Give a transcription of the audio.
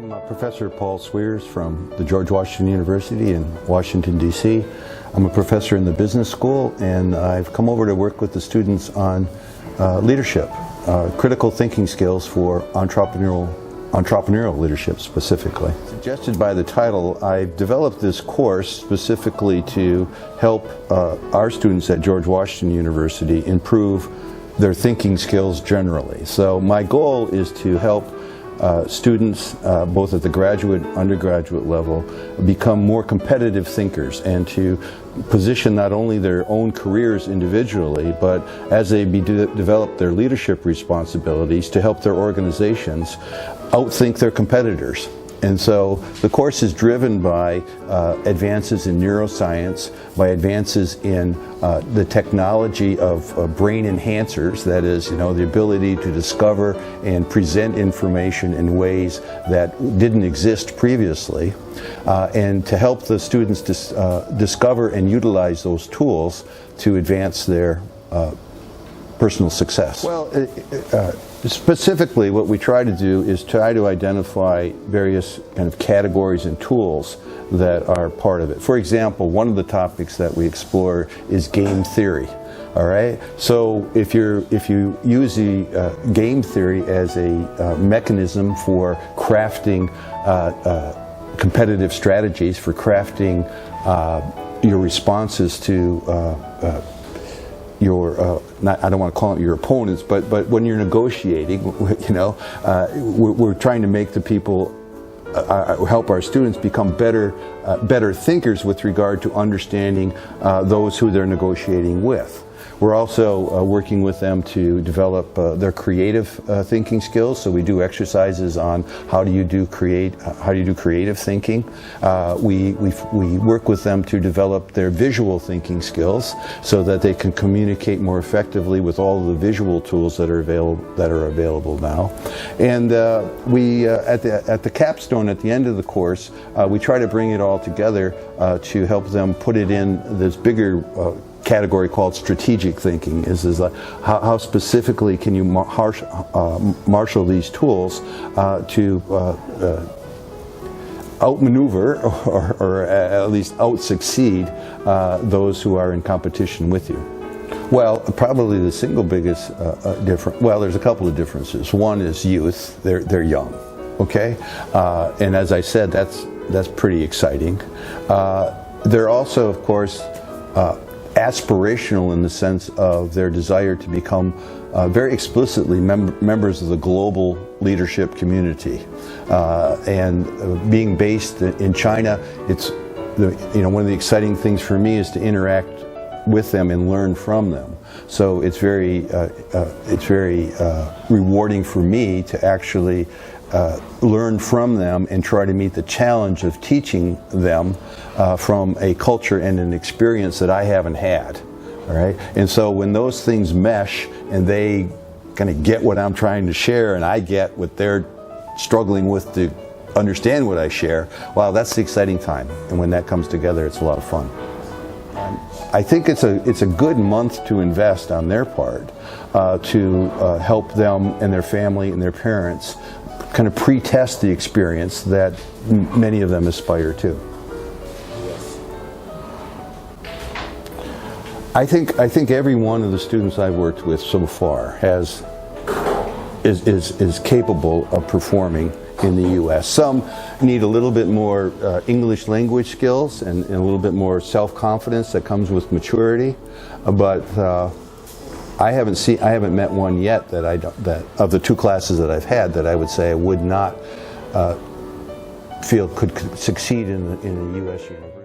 I'm Professor Paul Swiercz from the George Washington University in Washington, D.C. I'm a professor in the business school, and I've come over to work with the students on leadership, critical thinking skills for entrepreneurial leadership specifically. Suggested by the title, I've developed this course specifically to help our students at George Washington University improve their thinking skills generally. So my goal is to help students, both at the graduate and undergraduate level, become more competitive thinkers and to position not only their own careers individually, but as they develop their leadership responsibilities, to help their organizations outthink their competitors. And so the course is driven by advances in neuroscience, by advances in the technology of brain enhancers, that is, the ability to discover and present information in ways that didn't exist previously, and to help the students discover and utilize those tools to advance their personal success. Well, specifically, what we try to do is try to identify various kind of categories and tools that are part of it. For example, one of the topics that we explore is game theory. All right. So if you use the game theory as a mechanism for crafting competitive strategies, for crafting your responses to I don't want to call them your opponents, but when you're negotiating, we're trying to make the people, help our students become better thinkers with regard to understanding those who they're negotiating with. We're also working with them to develop their creative thinking skills. So we do exercises on how do you do creative thinking. We work with them to develop their visual thinking skills so that they can communicate more effectively with all of the visual tools that are available now. And we at the capstone at the end of the course, we try to bring it all together to help them put it in this bigger category called strategic thinking. Is like how specifically can you marshal these tools to outmaneuver or at least out-succeed those who are in competition with you. Well, probably the single biggest there's a couple of differences. One is youth. They're young, okay? And as I said, that's pretty exciting. They're also, of course, aspirational in the sense of their desire to become very explicitly members of the global leadership community. And being based in China, one of the exciting things for me is to interact with them and learn from them. So it's very rewarding for me to actually learn from them and try to meet the challenge of teaching them from a culture and an experience that I haven't had. All right, and so when those things mesh and they kind of get what I'm trying to share and I get what they're struggling with to understand what I share, well, that's the exciting time. And when that comes together, it's a lot of fun. I think it's a good month to invest on their part to help them and their family and their parents kind of pre-test the experience that many of them aspire to. I think every one of the students I've worked with so far is capable of performing in the U.S. Some need a little bit more English language skills and a little bit more self-confidence that comes with maturity, but I haven't met one yet that of the two classes that I've had that I would say I would not feel could succeed in a U.S. university.